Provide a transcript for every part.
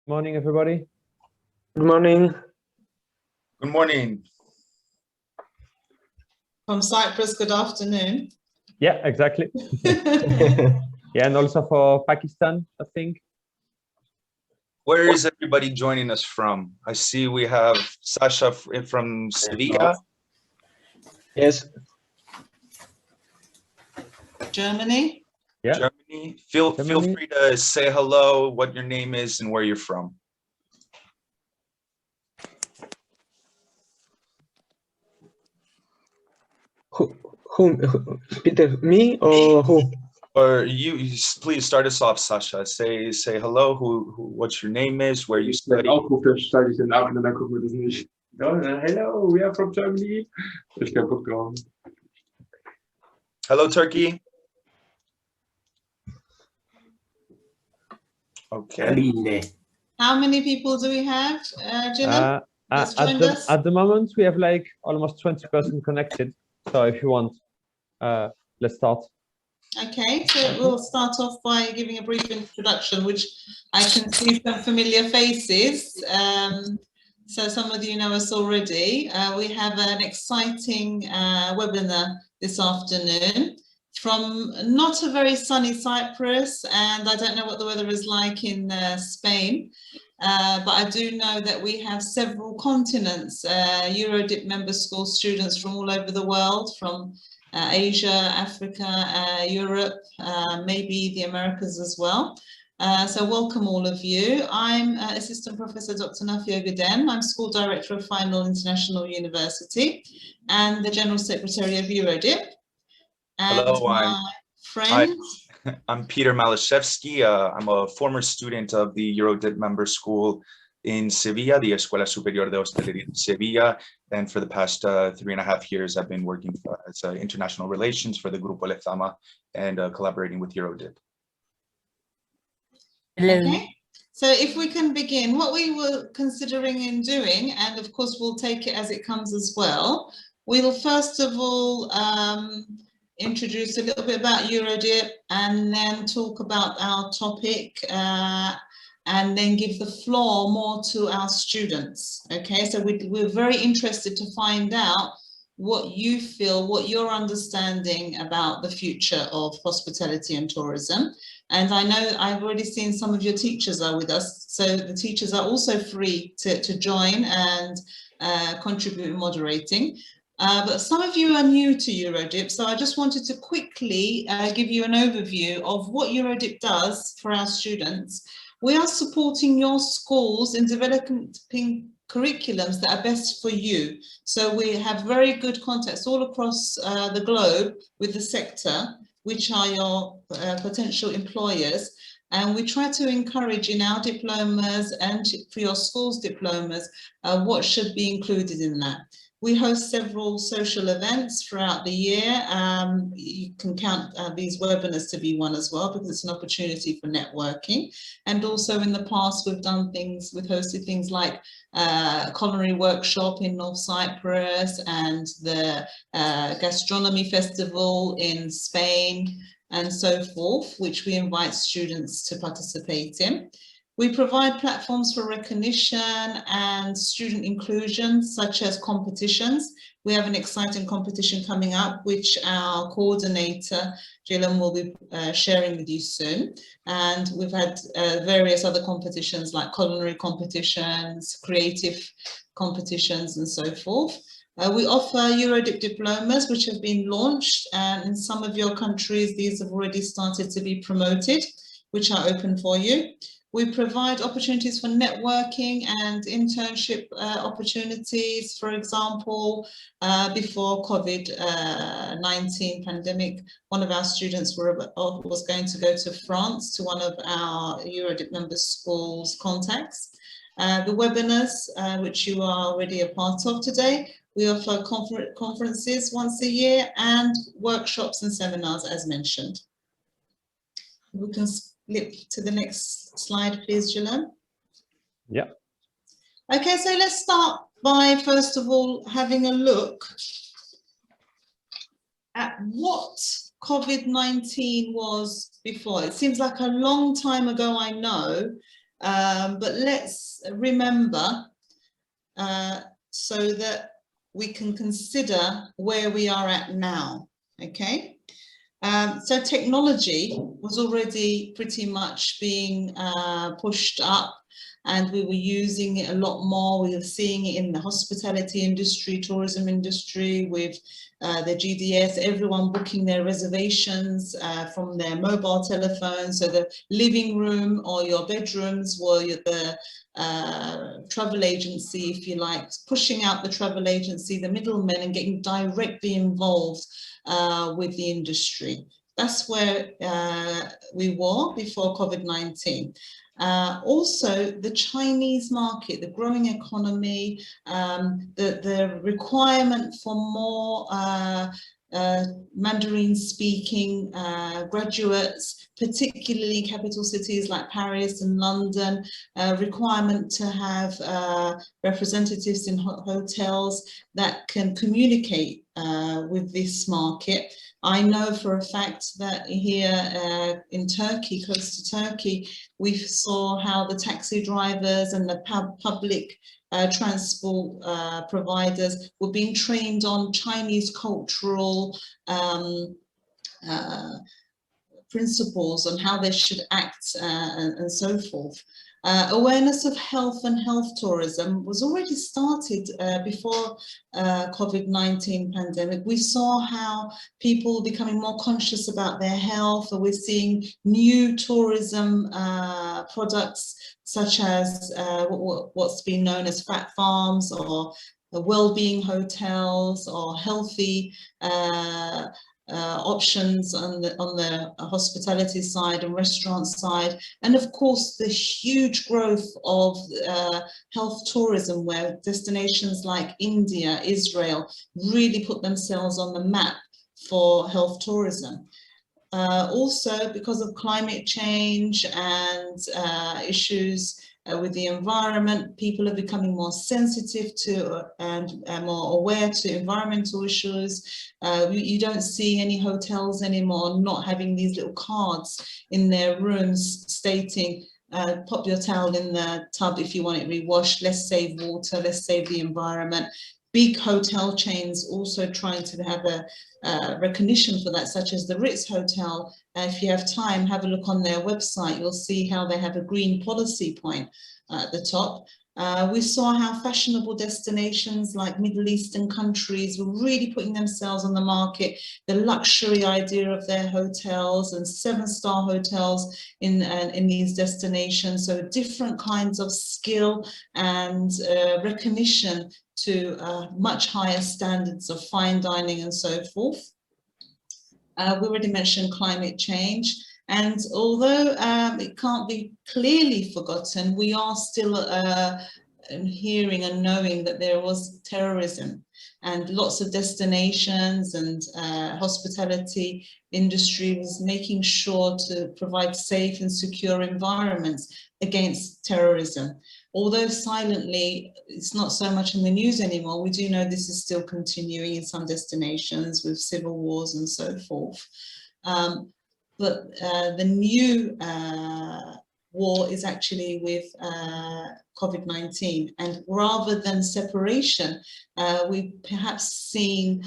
Morning, everybody. Good morning. Good morning. From Cyprus, good afternoon. Yeah, exactly. Yeah, and also for Pakistan, I think. Where is everybody joining us from? I see we have Sasha from Sevilla. Yes, Germany. Yeah. Germany. Feel Germany. free to say hello, what your name is, and where you're from. who, Peter, me or who? Or you please start us off, Sasha. Say hello, what your name is, where you study. Aufrufe steige ich den ab und dann gucken wir das nicht. Hello, we are from Germany. Ich keinen Bock drauf. Hello, Turkey. Okay. How many people do we have, Gillian? At the moment, we have like almost 20% connected. So if you want, let's start. Okay, so we'll start off by giving a brief introduction, which I can see some familiar faces. So some of you know us already. We have an exciting webinar this afternoon from not a very sunny Cyprus, and I don't know what the weather is like in Spain, but I do know that we have several continents, EURHODIP member school students from all over the world, from Asia, Africa, Europe, maybe the Americas as well. So welcome all of you. I'm Assistant Professor Dr. Nafia Guden. I'm School Director of Final International University and the General Secretary of EURHODIP. And hello, my friend. I'm Peter Malashevsky. I'm a former student of the EURHODIP member school in Sevilla, the Escuela Superior de Hostelería de Sevilla. And for the past 3.5 years, I've been working as international relations for the Grupo Lezama and collaborating with EURHODIP. Hello. Okay, so if we can begin, what we were considering in doing, and of course we'll take it as it comes as well, we'll first of all introduce a little bit about EURHODIP and then talk about our topic and then give the floor more to our students. Okay, so we're very interested to find out what you feel, what you're understanding about the future of hospitality and tourism. And I know I've already seen some of your teachers are with us, so the teachers are also free to join and contribute in moderating. But some of you are new to EURHODIP, so I just wanted to quickly give you an overview of what EURHODIP does for our students. We are supporting your schools in developing curriculums that are best for you. So we have very good contacts all across the globe with the sector, which are your potential employers. And we try to encourage in our diplomas and for your school's diplomas, what should be included in that. We host several social events throughout the year. You can count these webinars to be one as well, because it's an opportunity for networking. And also in the past, we've hosted things like culinary workshop in North Cyprus and the gastronomy festival in Spain and so forth, which we invite students to participate in. We provide platforms for recognition and student inclusion, such as competitions. We have an exciting competition coming up, which our coordinator, Gillian, will be sharing with you soon. And we've had various other competitions like culinary competitions, creative competitions, and so forth. We offer EURHODIP diplomas, which have been launched, and in some of your countries, these have already started to be promoted, which are open for you. We provide opportunities for networking and internship opportunities. For example, before COVID-19 pandemic, one of our students was going to go to France to one of our EURHODIP member schools contacts. The webinars, which you are already a part of today, we offer conferences once a year and workshops and seminars as mentioned. We can flip to the next slide, please, Gillian. Yeah. Okay, so let's start by, first of all, having a look at what COVID-19 was before. It seems like a long time ago, I know, But let's remember so that we can consider where we are at now, okay? So technology was already pretty much being pushed up, and we were using it a lot more. We were seeing it in the hospitality industry, tourism industry, with the GDS, everyone booking their reservations from their mobile telephones. So the living room or your bedrooms were the travel agency, if you like, pushing out the travel agency, the middlemen, and getting directly involved with the industry. That's where we were before COVID-19. Also, the Chinese market, the growing economy, the requirement for more Mandarin-speaking graduates, particularly in capital cities like Paris and London, requirement to have representatives in hotels that can communicate with this market. I know for a fact that here in Turkey, close to Turkey, we saw how the taxi drivers and the public transport providers were being trained on Chinese cultural principles on how they should act and so forth. Awareness of health and health tourism was already started before COVID-19 pandemic. We saw how people were becoming more conscious about their health, and we're seeing new tourism products such as what's been known as fat farms, or well-being hotels, or healthy options on the hospitality side and restaurant side, and of course the huge growth of health tourism, where destinations like India, Israel really put themselves on the map for health tourism. Also, because of climate change and issues with the environment, people are becoming more sensitive to and more aware to environmental issues. You don't see any hotels anymore not having these little cards in their rooms stating, pop your towel in the tub if you want it rewashed, let's save water, let's save the environment. Big hotel chains also trying to have a recognition for that, such as the Ritz Hotel. If you have time, have a look on their website. You'll see how they have a green policy point at the top. We saw how fashionable destinations like Middle Eastern countries were really putting themselves on the market, the luxury idea of their hotels and 7-star hotels in these destinations. So different kinds of skill and recognition to much higher standards of fine dining and so forth. We already mentioned climate change. And although it can't be clearly forgotten, we are still hearing and knowing that there was terrorism, and lots of destinations and hospitality industry was making sure to provide safe and secure environments against terrorism. Although silently, it's not so much in the news anymore, we do know this is still continuing in some destinations with civil wars and so forth. But the new war is actually with COVID-19, and rather than separation, we perhaps seen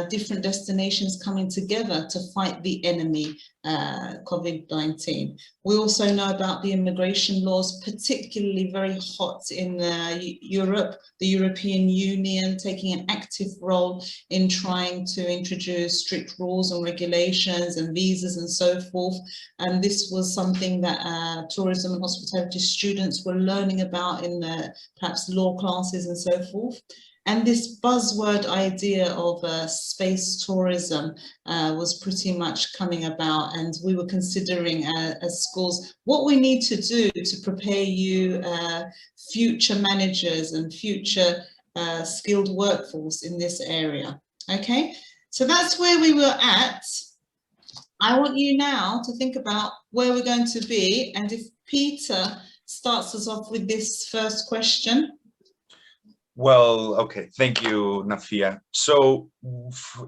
different destinations coming together to fight the enemy, COVID-19. We also know about the immigration laws, particularly very hot in Europe, the European Union taking an active role in trying to introduce strict rules and regulations and visas and so forth. And this was something that tourism and hospitality students were learning about in perhaps law classes and so forth. And this buzzword idea of space tourism was pretty much coming about, and we were considering as schools what we need to do to prepare you future managers and future skilled workforce in this area. Okay, so that's where we were at. I want you now to think about where we're going to be, and if Peter starts us off with this first question. Well, okay, thank you, Nafia. So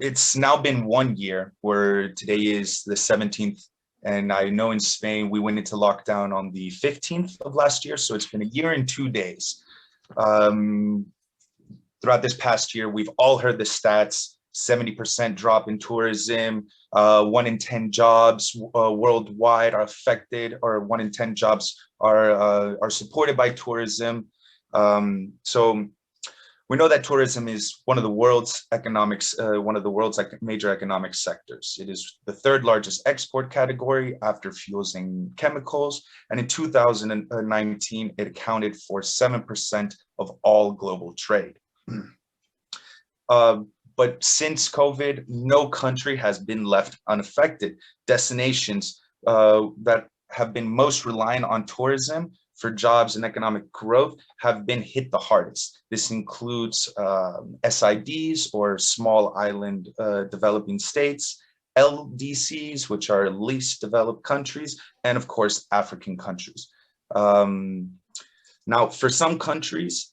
it's now been 1 year, where today is the 17th And I know in Spain, we went into lockdown on the 15th of last year. So it's been a year and 2 days. Throughout this past year, we've all heard the stats, 70% drop in tourism, 1 in 10 jobs worldwide are affected, or 1 in 10 jobs are supported by tourism. So we know that tourism is one of the world's major economic sectors. It is the 3rd largest export category after fuels and chemicals. And in 2019, it accounted for 7% of all global trade. But since COVID, no country has been left unaffected. Destinations that have been most reliant on tourism for jobs and economic growth have been hit the hardest. This includes SIDs, or small island developing states, LDCs, which are least developed countries, and of course, African countries. Now, for some countries,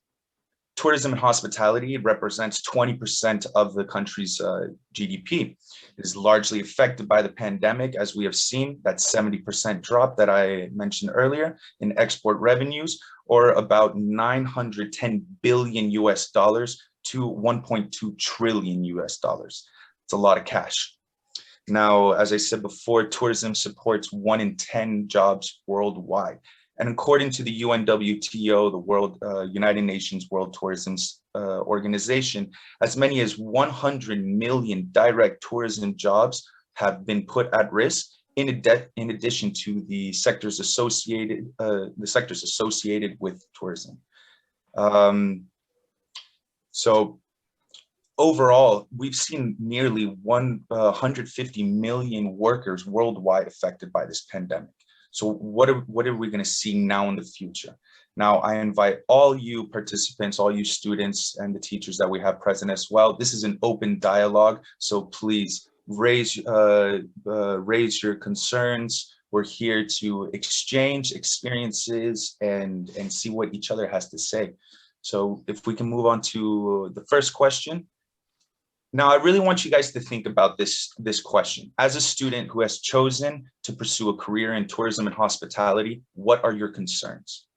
tourism and hospitality represents 20% of the country's GDP. It is largely affected by the pandemic, as we have seen that 70% drop that I mentioned earlier in export revenues, or about $910 billion US dollars to $1.2 trillion US dollars. It's a lot of cash. Now, as I said before, tourism supports 1 in 10 jobs worldwide. And according to the UNWTO, the United Nations World Tourism Organization, as many as 100 million direct tourism jobs have been put at risk, in addition to the sectors associated with tourism. So overall, we've seen nearly 150 million workers worldwide affected by this pandemic. So what are we going to see now in the future? Now, I invite all you participants, all you students, and the teachers that we have present as well. This is an open dialogue, so please raise your concerns. We're here to exchange experiences and see what each other has to say. So if we can move on to the first question. Now, I really want you guys to think about this question. As a student who has chosen to pursue a career in tourism and hospitality, what are your concerns?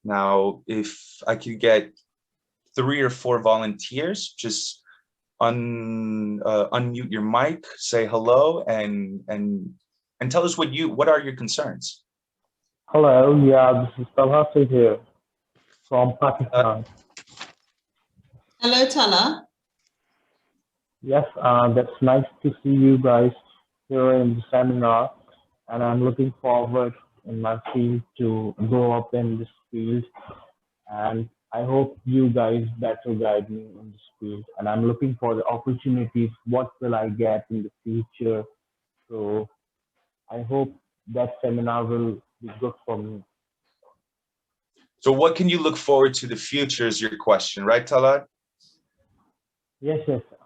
Now, if I could get 3 or 4 volunteers, just unmute your mic, say hello, and tell us what are your concerns. Hello, yeah, this is Talha here from Pakistan. Hello, Talha. Yes, that's nice to see you guys here in the seminar, and I'm looking forward in my field to go up in this field, and I hope you guys better guide me in this field, and I'm looking for the opportunities, what will I get in the future. So I hope that seminar will be good for me. So what can you look forward to the future is your question, right, Talha? Yes,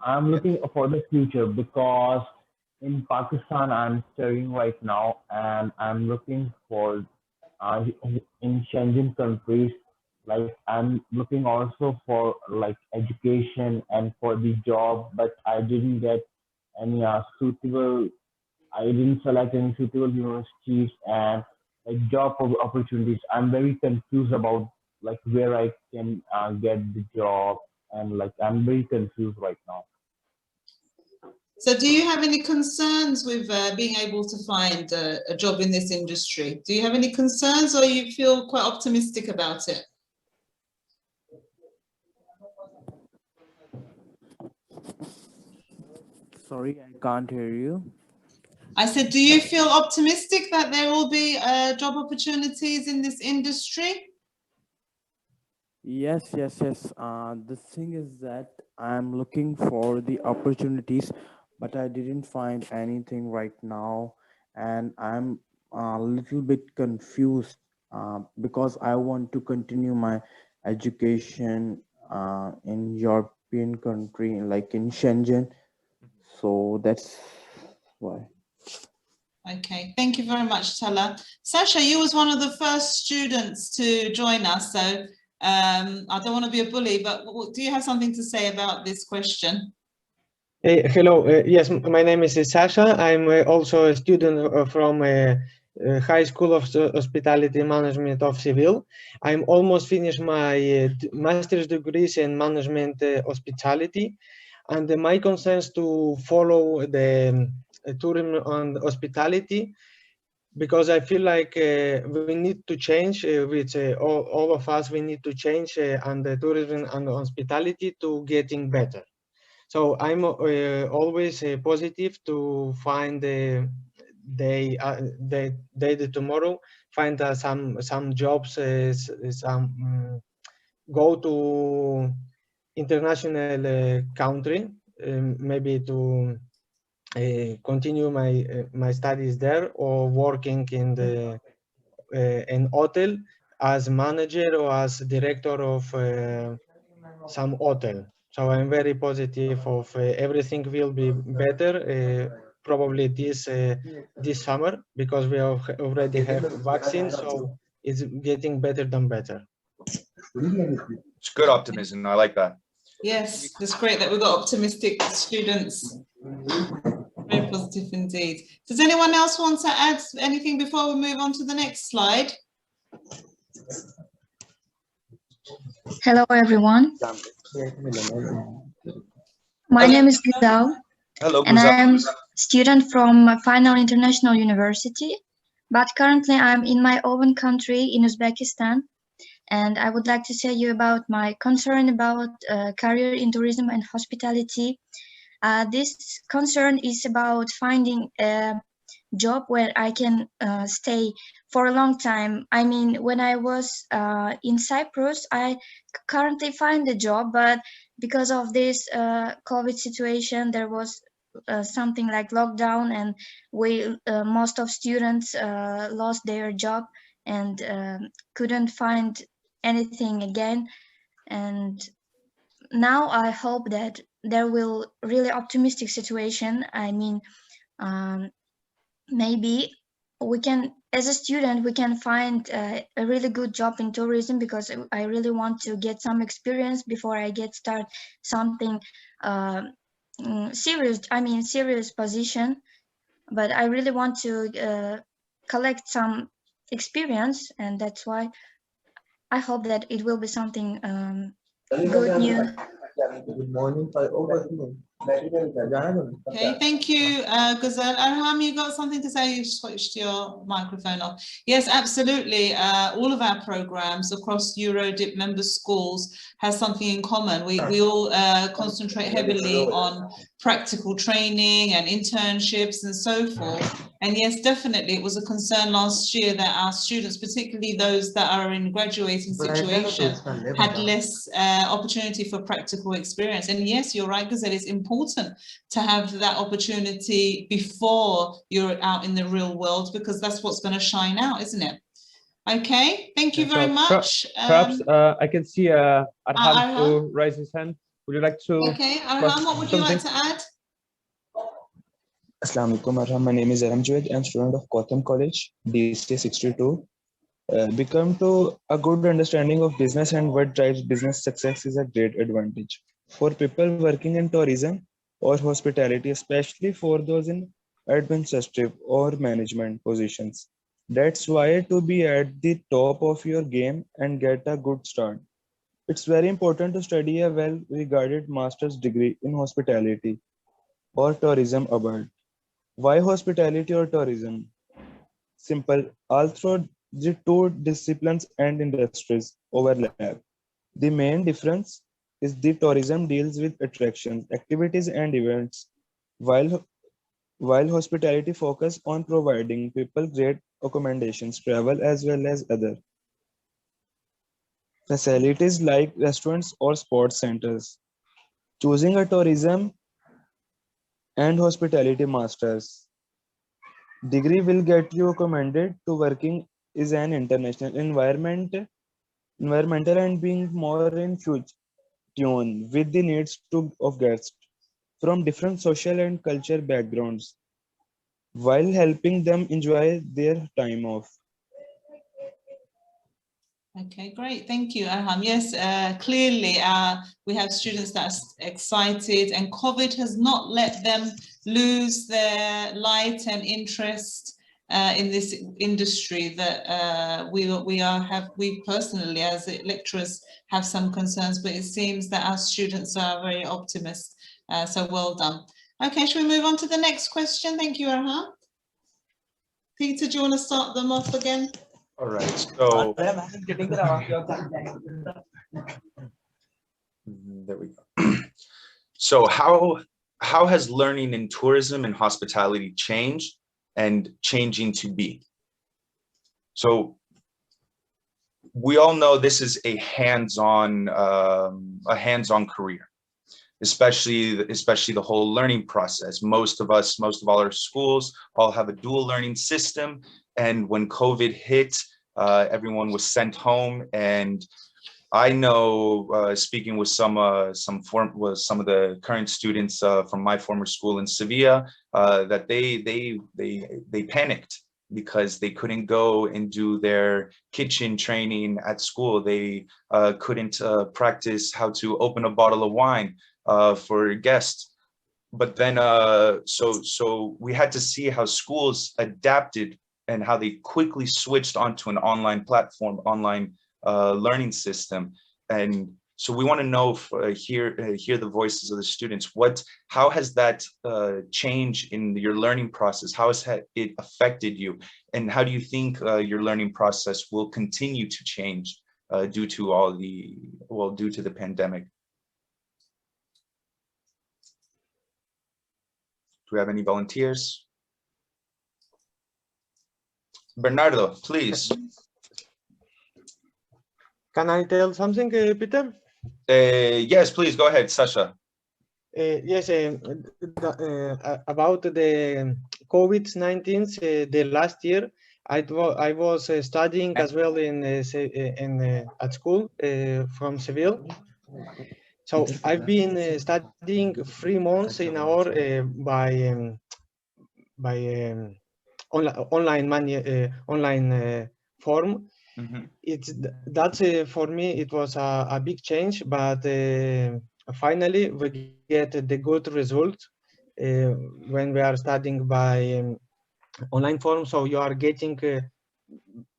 I'm looking for the future because in Pakistan I'm studying right now, and I'm looking for in Schengen countries. Like I'm looking also for like education and for the job, but I didn't get any suitable. I didn't select any suitable universities and like job opportunities. I'm very confused about like where I can get the job, and like I'm very confused right now. So do you have any concerns with being able to find a job in this industry? Do you have any concerns, or you feel quite optimistic about it? Sorry, I can't hear you. I said, do you feel optimistic that there will be job opportunities in this industry? Yes. The thing is that I'm looking for the opportunities, but I didn't find anything right now, and I'm a little bit confused because I want to continue my education in European country, like in Schengen. So that's why. Okay, thank you very much, Talha. Sasha, you was one of the first students to join us, so I don't want to be a bully, but do you have something to say about this question? Hello. Yes, my name is Sasha. I'm also a student from High School of Hospitality Management of Seville. I'm almost finished my master's degrees in management hospitality, and my concerns to follow the tourism and hospitality, because I feel like we need to change, which all of us, we need to change and the tourism and hospitality to getting better. So I'm always positive to find the tomorrow, find some jobs, some go to international country, maybe to continue my studies there, or working in the an hotel as manager or as director of some hotel. So I'm very positive of everything will be better probably this summer, because we already have vaccine, so it's getting better than better. It's good optimism. I like that. Yes, it's great that we've got optimistic students. Very positive indeed. Does anyone else want to add anything before we move on to the next slide? Hello, everyone. My name is Gizal, Hello, and I Guzal. am student from Final International University. But currently, I'm in my own country, in Uzbekistan, and I would like to tell you about my concern about career in tourism and hospitality. This concern is about finding a job where I can stay for a long time. I mean, when I was in Cyprus, I currently find a job, but because of this COVID situation, there was something like lockdown, and we most of students lost their job and couldn't find anything again. And now I hope that there will really optimistic situation. I mean, um, maybe we can, as a student, we can find a really good job in tourism, because I really want to get some experience before I get start something serious. I mean, serious position, but I really want to collect some experience, and that's why I hope that it will be something good news. Okay, thank you, Gazelle. Arham, you got something to say? You switched your microphone off. Yes, absolutely. All of our programs across EURHODIP member schools has something in common. We all concentrate heavily on practical training and internships and so forth. And yes, definitely, it was a concern last year that our students, particularly those that are in graduating situation, had less opportunity for practical experience. And yes, you're right, Gazelle, it's important to have that opportunity before you're out in the real world, because that's what's going to shine out, isn't it? Okay, thank you very much. Perhaps I can see Arham to raise his hand. Would you like to? Okay, Arham, what would you like to add? Assalamu alaikum, Arham. My name is Aram Javed. I'm student of Gotham College, DC 62. Become to a good understanding of business and what drives business success is a great advantage for people working in tourism or hospitality, especially for those in administrative or management positions. That's why to be at the top of your game and get a good start. It's very important to study a well-regarded master's degree in hospitality or tourism abroad. Why hospitality or tourism? Simple, although the two disciplines and industries overlap. The main difference is the tourism deals with attractions, activities, and events, while hospitality focuses on providing people great accommodations, travel, as well as other facilities like restaurants or sports centers. Choosing a tourism and hospitality masters degree will get you recommended to working is an international environmental and being more in tune with the needs of guests from different social and culture backgrounds while helping them enjoy their time off. Okay, great. Thank you, Arham. Yes, clearly we have students that are excited, and COVID has not let them lose their light and interest in this industry that we personally as lecturers have some concerns, but it seems that our students are very optimistic. So well done. Okay, shall we move on to the next question? Thank you, Arham. Peter, do you want to start them off again? All right, so there we go. So how has learning in tourism and hospitality changed and changing to be? So we all know this is a hands-on career, especially the whole learning process. Most of all our schools all have a dual learning system. And when COVID hit, everyone was sent home. And I know, speaking with some of the current students from my former school in Sevilla, that they panicked because they couldn't go and do their kitchen training at school. They couldn't practice how to open a bottle of wine for guests. But then, so we had to see how schools adapted and how they quickly switched onto an online platform, online learning system. And so we want to know, hear the voices of the students. How has that change in your learning process? How has it affected you? And how do you think your learning process will continue to change due to the pandemic? Do we have any volunteers? Bernardo, please. Can I tell something, Peter? Yes, please go ahead, Sasha. Yes, about the COVID-19, the last year, I was studying as well at school from Seville. So I've been studying 3 months in our online form. Mm-hmm. For me it was a big change, but finally we get the good result when we are studying by online form. So you are getting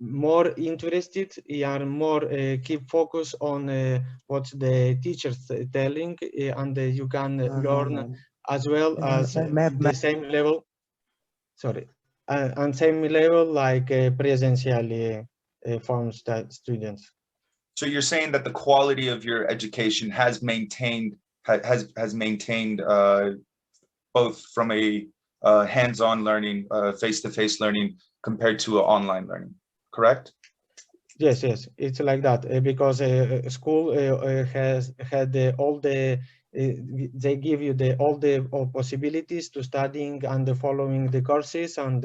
more interested, you are more keep focus on what the teachers telling, and you can learn as well as the same level. Sorry, and same level like presentially from students. So you're saying that the quality of your education has maintained both from a hands-on learning, face-to-face learning compared to online learning, correct? Yes, it's like that because school has had all the they give you all the possibilities to studying and following the courses, and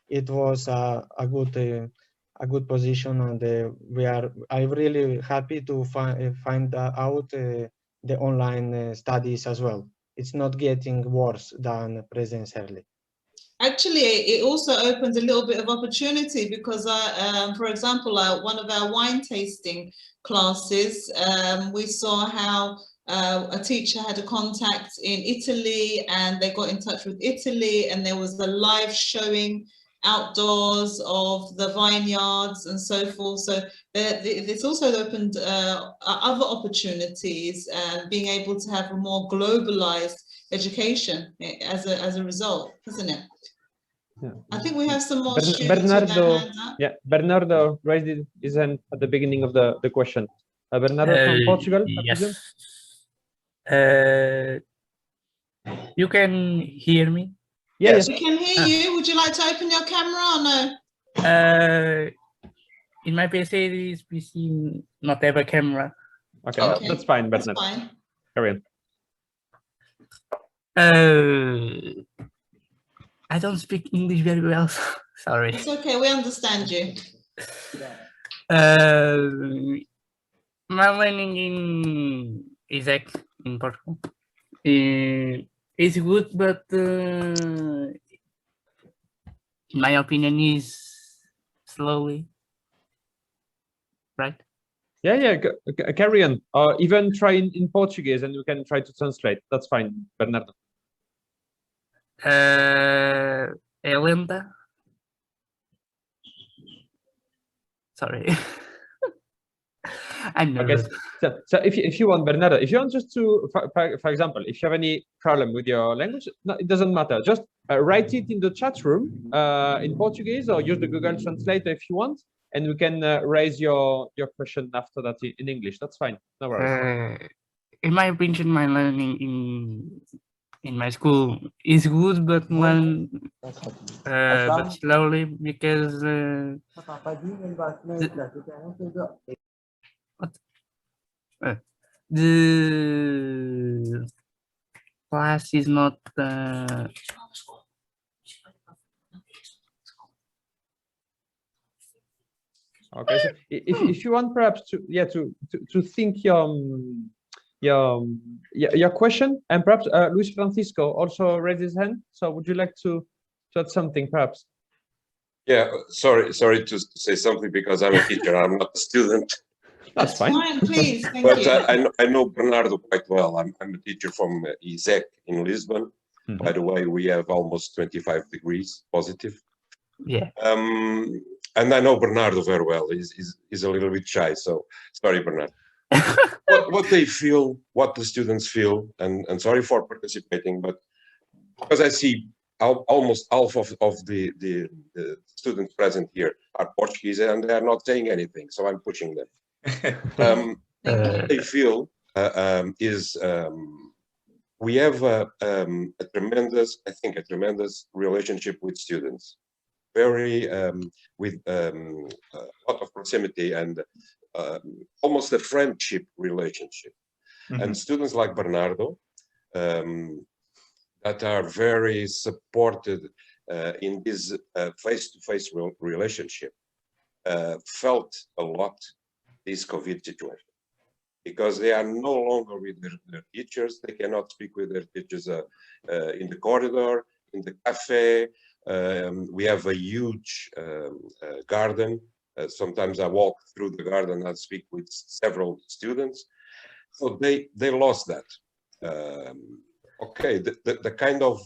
it was a good position, and I'm really happy to find out the online studies as well. It's not getting worse than presentially. Actually, it also opens a little bit of opportunity because, for example, one of our wine tasting classes, we saw how a teacher had a contact in Italy, and they got in touch with Italy, and there was a live showing outdoors of the vineyards and so forth. So this also opened other opportunities, and being able to have a more globalized education as a result, isn't it? Yeah. I think we have some more students Bernardo, with their hands up. yeah, Bernardo raised his hand at the beginning of the question. Bernardo from Portugal, yes. You can hear me? Yes. We can hear you. Would you like to open your camera or no? In my PC, this PC not have a camera. Okay, that's fine, Bernardo. That's fine. Carry on. I don't speak English very well. Sorry. It's okay. We understand you. My learning in Isaac in Portugal is good, but in my opinion is slowly, right? Yeah, carry on. Or even try in Portuguese and you can try to translate. That's fine, Bernardo. É lenta. Sorry. I'm nervous. Okay. So if you want, Bernardo, if you want just to, for example, if you have any problem with your language, no, it doesn't matter. Just write it in the chat room in Portuguese or use the Google Translator if you want, and we can raise your question after that in English. That's fine. No worries. In my opinion, my learning in my school is good, but but slowly because the class is not Okay, so if you want perhaps to think your question, and perhaps Luis Francisco also raised his hand. So would you like to add something perhaps? Yeah, sorry to say something because I'm a teacher. I'm not a student. That's fine. Please, thank but you. I know Bernardo quite well. I'm a teacher from ESEC in Lisbon. Mm-hmm. By the way, we have almost 25 degrees positive. Yeah. And I know Bernardo very well. He's a little bit shy, so sorry, Bernardo. what they feel, what the students feel, and sorry for participating, but because I see almost half of the students present here are Portuguese and they are not saying anything, so I'm pushing them. What they feel is we have a tremendous relationship with students, very with a lot of proximity and almost a friendship relationship. Mm-hmm. And students like Bernardo that are very supported in this face-to-face relationship felt a lot this COVID situation, because they are no longer with their teachers. They cannot speak with their teachers in the corridor, in the cafe. We have a huge garden. Sometimes I walk through the garden and speak with several students. So they lost that. Okay, the kind of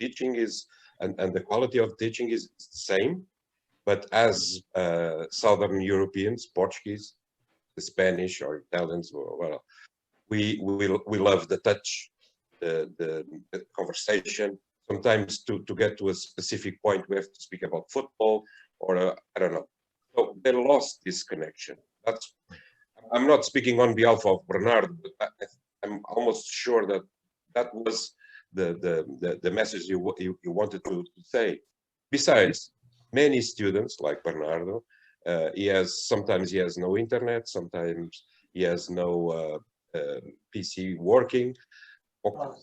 teaching is, and the quality of teaching is the same, but as Southern Europeans, Portuguese, the Spanish or Italians, well, we love the touch, the conversation. Sometimes to get to a specific point, we have to speak about football or I don't know. So they lost this connection. I'm not speaking on behalf of Bernardo, but I'm almost sure that was the message you wanted to say. Besides, many students like Bernardo, sometimes he has no internet, sometimes he has no PC working.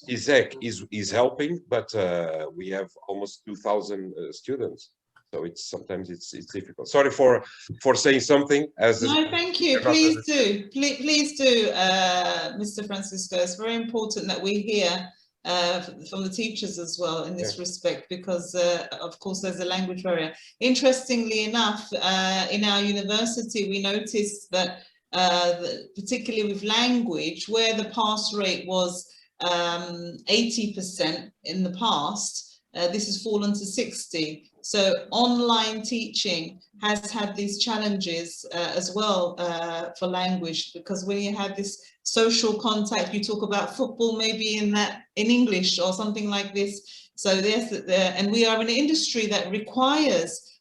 ESEC is helping, but we have almost 2,000 students. So sometimes it's difficult. Sorry for saying something. No, thank you. Please do, Mr. Francisco. It's very important that we hear from the teachers as well in this respect, because of course there's a language barrier. Interestingly enough, in our university, we noticed that particularly with language, where the pass rate was 80% in the past, this has fallen to 60%. So online teaching has had these challenges as well for language, because when you have this social contact, you talk about football maybe in English or something like this. So and we are in an industry that requires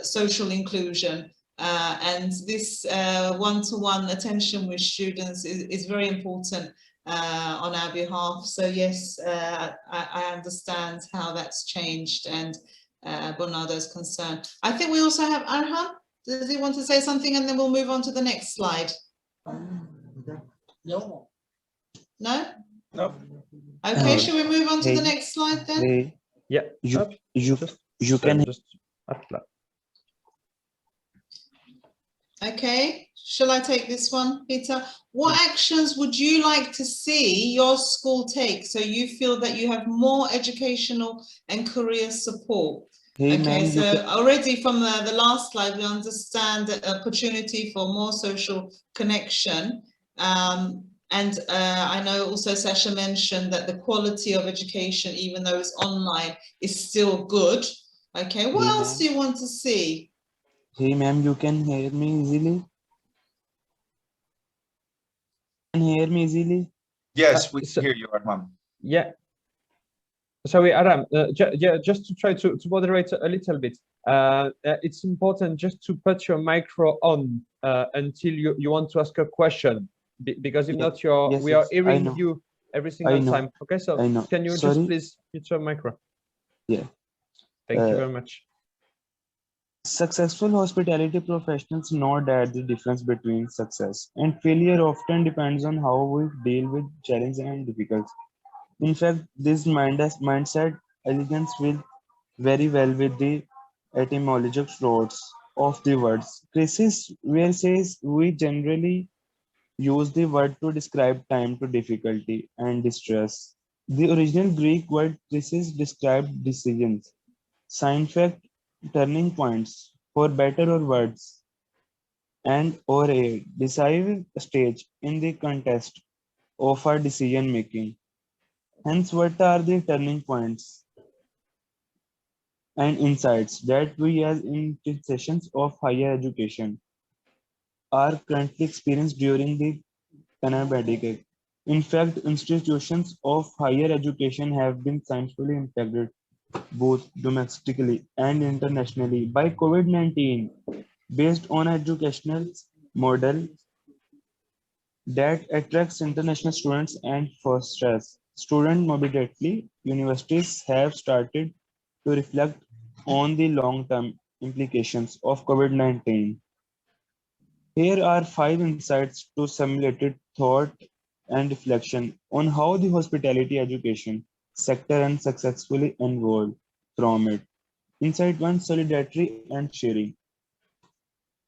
social inclusion, and this one-to-one attention with students is very important on our behalf. So yes, I understand how that's changed, and Bernardo's concern. I think we also have Arhan. Does he want to say something, and then we'll move on to the next slide? No? No. Okay, shall we move on to the next slide then? Yeah. You can just Okay, shall I take this one, Peter? What actions would you like to see your school take so you feel that you have more educational and career support? Hey, Okay, ma'am, so already from the last slide, we understand the opportunity for more social connection. And I know also Sasha mentioned that the quality of education, even though it's online, is still good. Okay, what Hey, else do you want to see? hey, ma'am, you can hear me easily? Can hear me easily? Yes, we So- can hear you, Arman. Yeah. Sorry, Aram, just to try to moderate a little bit. It's important just to put your micro on until you want to ask a question, because if Yeah. not, Yes, we are yes, I hearing know. you every single know. time. Okay, so I know. can you just Sorry. please mute your micro? Yeah. Thank you very much. Successful hospitality professionals know that the difference between success and failure often depends on how we deal with challenges and difficulties. In fact, this mindset elegance will very well with the etymological roots of the words. Crisis, where says we generally use the word to describe time to difficulty and distress. The original Greek word crisis described decisions, sign fact, turning points, for better or worse, and or a decisive stage in the context of our decision making. Hence, what are the turning points and insights that we as institutions of higher education are currently experiencing during the pandemic? In fact, institutions of higher education have been scientifically impacted both domestically and internationally by COVID-19 based on educational model that attracts international students and fosters student mobility. Universities have started to reflect on the long-term implications of COVID-19. Here are 5 insights to simulated thought and reflection on how the hospitality education sector and successfully evolved from it. Insight 1: solidarity and sharing.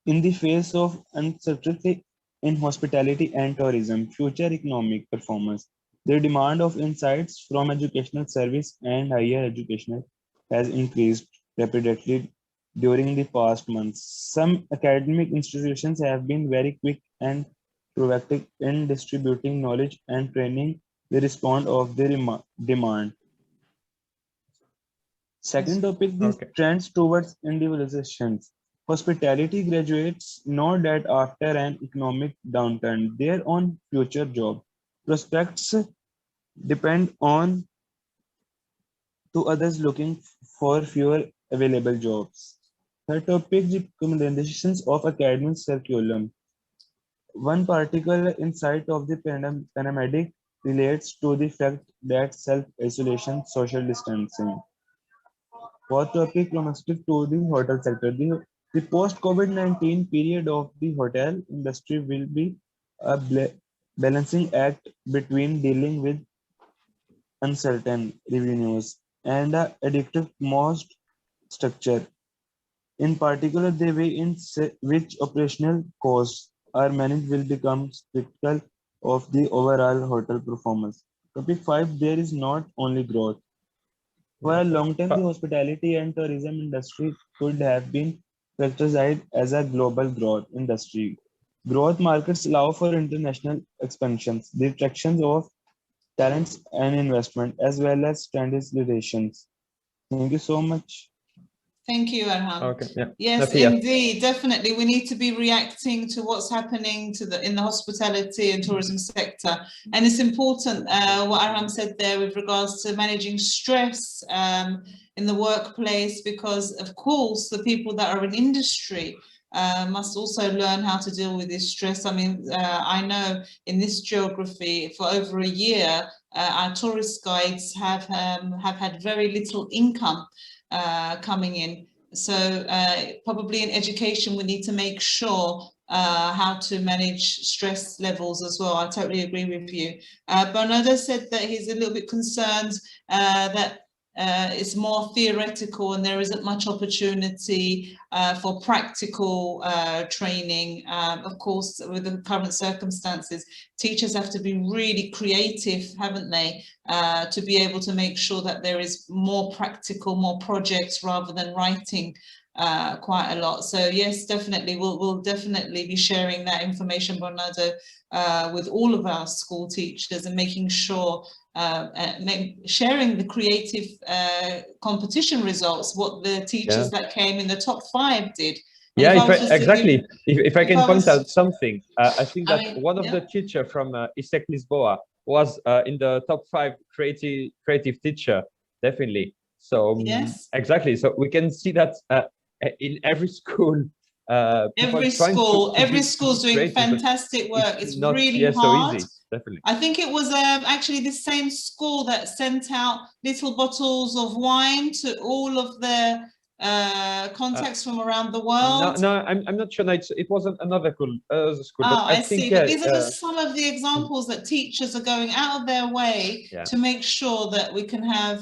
In the face of uncertainty in hospitality and tourism, future economic performance, the demand of insights from educational service and higher education has increased rapidly during the past months. Some academic institutions have been very quick and proactive in distributing knowledge and training to respond of the demand. Second topic, the trends towards individualization. Hospitality graduates know that after an economic downturn, their own future job prospects depend on to others looking for fewer available jobs. Third topic, the recommendations of academic curriculum. One particular insight of the pandemic relates to the fact that self-isolation, social distancing. Fourth topic, domestic to the hotel sector. The post-COVID-19 period of the hotel industry will be a balancing act between dealing with uncertain revenues and a addictive cost structure. In particular, the way in which operational costs are managed will become critical of the overall hotel performance. Topic 5, there is not only growth. For a long time, the hospitality and tourism industry could have been characterized as a global growth industry. Growth markets allow for international expansions, the attractions of talents and investment, as well as standardizations. Thank you so much. Thank you, Arham. Okay, yeah. Yes, indeed, definitely. We need to be reacting to what's happening in the hospitality and tourism sector. And it's important what Arham said there with regards to managing stress in the workplace, because of course, the people that are in industry must also learn how to deal with this stress. I mean, I know in this geography for over a year, our tourist guides have had very little income coming in. So probably in education, we need to make sure how to manage stress levels as well. I totally agree with you. Bernardo said that he's a little bit concerned that it's more theoretical and there isn't much opportunity for practical training. Of course, with the current circumstances, teachers have to be really creative, haven't they, to be able to make sure that there is more practical, more projects rather than writing quite a lot. So yes, definitely, we'll definitely be sharing that information, Bernardo, with all of our school teachers and making sure sharing the creative competition results, what the teachers that came in the top 5 did. Yeah, exactly. If I can point out something, I think that one of the teacher from ISEC Lisboa was in the top 5 creative teacher, definitely. So yes, exactly. So we can see that in every school. Every school's doing creative, fantastic work. It's really hard. So easy, definitely. I think it was actually the same school that sent out little bottles of wine to all of the contacts from around the world. No, I'm not sure. No, it wasn't another school. Oh, I see. But these are just some of the examples that teachers are going out of their way to make sure that we can have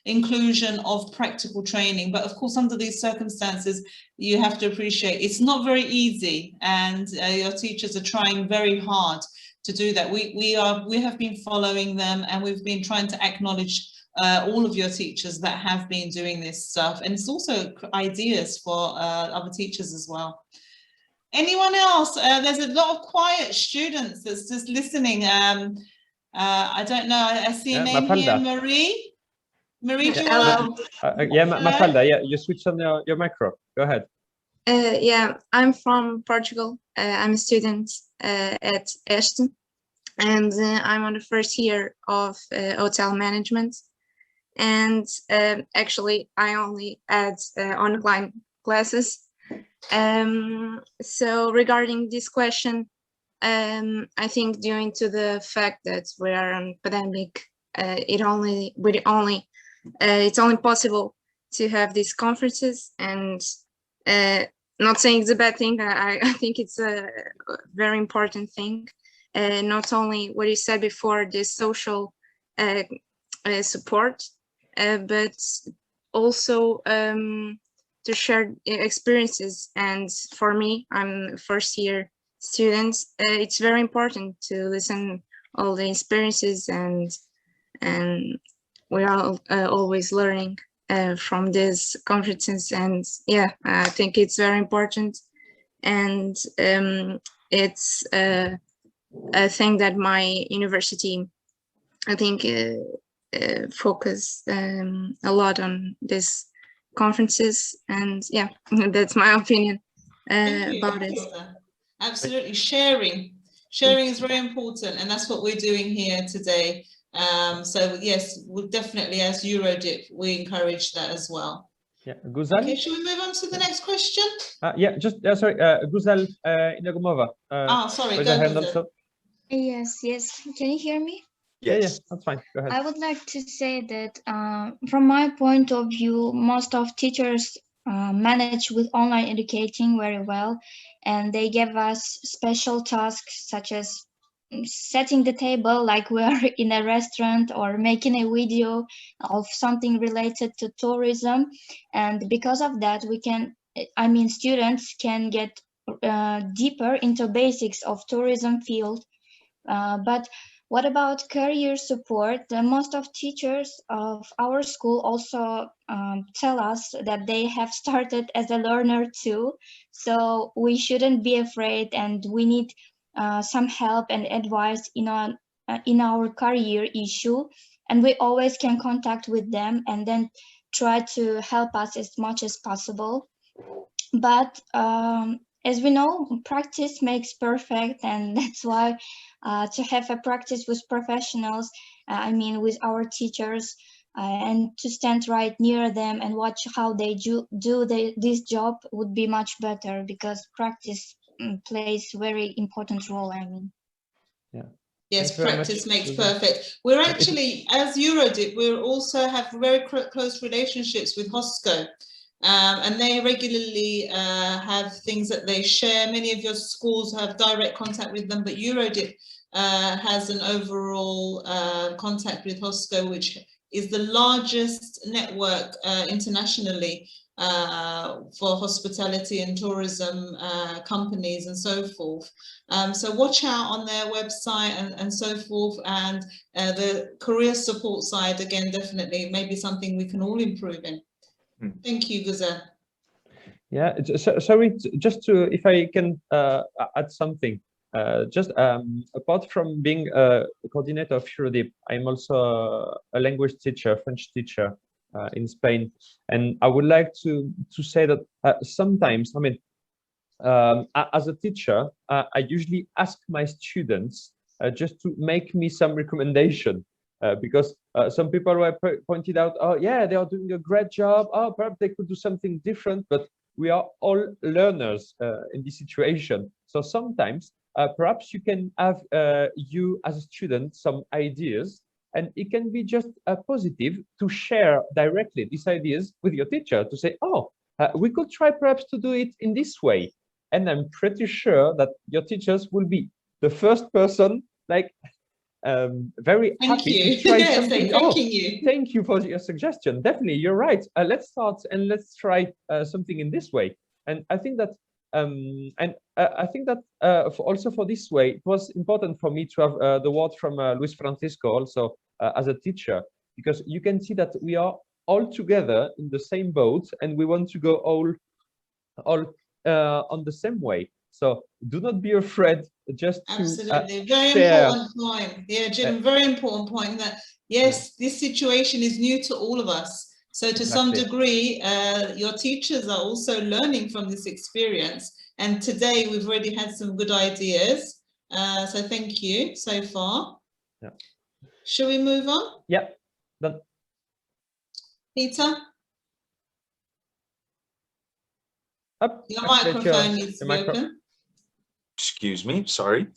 inclusion of practical training. But of course, under these circumstances, you have to appreciate it's not very easy, and your teachers are trying very hard to do that. We have been following them, and we've been trying to acknowledge all of your teachers that have been doing this stuff, and it's also ideas for other teachers as well. Anyone else? There's a lot of quiet students that's just listening. I don't know. I see a name here, Marie. Marie, do you want to? Mafalda, you switch on your micro. Go ahead. Yeah, I'm from Portugal. I'm a student at Ashton, and I'm on the first year of hotel management. And actually, I only had online classes. So regarding this question, I think due to the fact that we are on pandemic, it's only possible to have these conferences, and not saying it's a bad thing. I think it's a very important thing. Not only what you said before, the social support, but also to share experiences. And for me, I'm a first year student. It's very important to listen all the experiences, and we are always learning from these conferences. And yeah, I think it's very important, and it's a thing that my university, I think, focus a lot on these conferences. And yeah, that's my opinion about it. Absolutely. Sharing is very important, and that's what we're doing here today. So yes, we'll definitely, as EURHODIP, we encourage that as well. Yeah, Guzal. Okay, shall we move on to the next question? Yeah, just sorry, Guzal Inagumova. Sorry, go ahead. Yes, can you hear me? Yes, that's fine. Go ahead. I would like to say that from my point of view, most of teachers manage with online educating very well, and they give us special tasks such as setting the table like we are in a restaurant, or making a video of something related to tourism. And because of that, students can get deeper into basics of tourism field. But what about career support? Most of teachers of our school also tell us that they have started as a learner too. So we shouldn't be afraid, and we need some help and advice in our career issue. And we always can contact with them and then try to help us as much as possible. But as we know, practice makes perfect, and that's why to have a practice with professionals, with our teachers, and to stand right near them and watch how they do this job would be much better, because practice plays very important role. Yeah. Yes, practice makes perfect. We're actually, as EURHODIP, we also have very close relationships with HOSCO. And they regularly have things that they share. Many of your schools have direct contact with them, but EURHODIP has an overall contact with HOSCO, which is the largest network internationally for hospitality and tourism companies and so forth. So watch out on their website and so forth. And the career support side, again, definitely maybe something we can all improve in. Thank you, Guza. Yeah, sorry, just to, if I can add something. Just apart from being a coordinator of EURHODIP, I'm also a language teacher, French teacher in Spain. And I would like to say that sometimes, I mean, as a teacher, I usually ask my students just to make me some recommendation because some people were pointed out, oh yeah, they are doing a great job. Oh, perhaps they could do something different, but we are all learners in this situation. So sometimes perhaps you can have you as a student some ideas, and it can be just positive to share directly these ideas with your teacher to say, oh, we could try perhaps to do it in this way. And I'm pretty sure that your teachers will be the first person like very happy to try something. Thank you for your suggestion. Definitely, you're right. Let's start and let's try something in this way. And I think that I think that also for this way, it was important for me to have the word from Luis Francisco also as a teacher, because you can see that we are all together in the same boat and we want to go all on the same way. So do not be afraid just to absolutely very share. Important point. Yeah, Jim, very important point that yes, this situation is new to all of us. So to some degree, your teachers are also learning from this experience. And today we've already had some good ideas. So thank you so far. Yeah. Shall we move on? Yeah. Done. Peter? Your microphone needs to be open. Excuse me, sorry.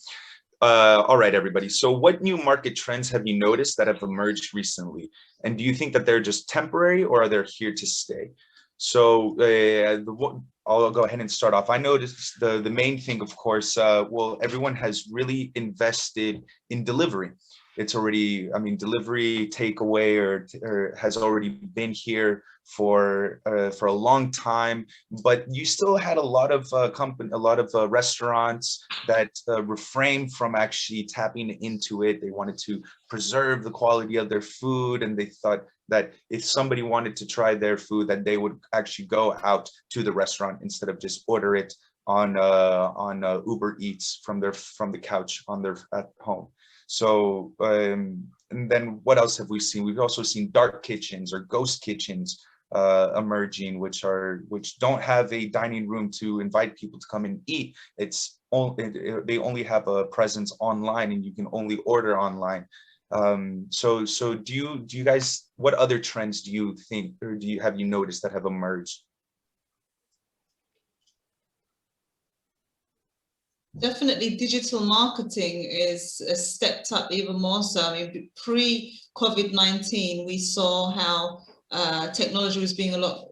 All right, everybody. So what new market trends have you noticed that have emerged recently? And do you think that they're just temporary or are they here to stay? So I'll go ahead and start off. I noticed the main thing, of course, well, everyone has really invested in delivery. It's already, I mean, delivery, takeaway, or has already been here for a long time. But you still had a lot of restaurants that refrained from actually tapping into it. They wanted to preserve the quality of their food, and they thought that if somebody wanted to try their food, that they would actually go out to the restaurant instead of just order it on Uber Eats from the couch at home. So, and then what else have we seen? We've also seen dark kitchens or ghost kitchens emerging, which don't have a dining room to invite people to come and eat. They only have a presence online, and you can only order online. So do you guys, what other trends do you think, or have you noticed that have emerged? Definitely digital marketing is stepped up even more so. I mean, pre-COVID-19, we saw how technology was being a lot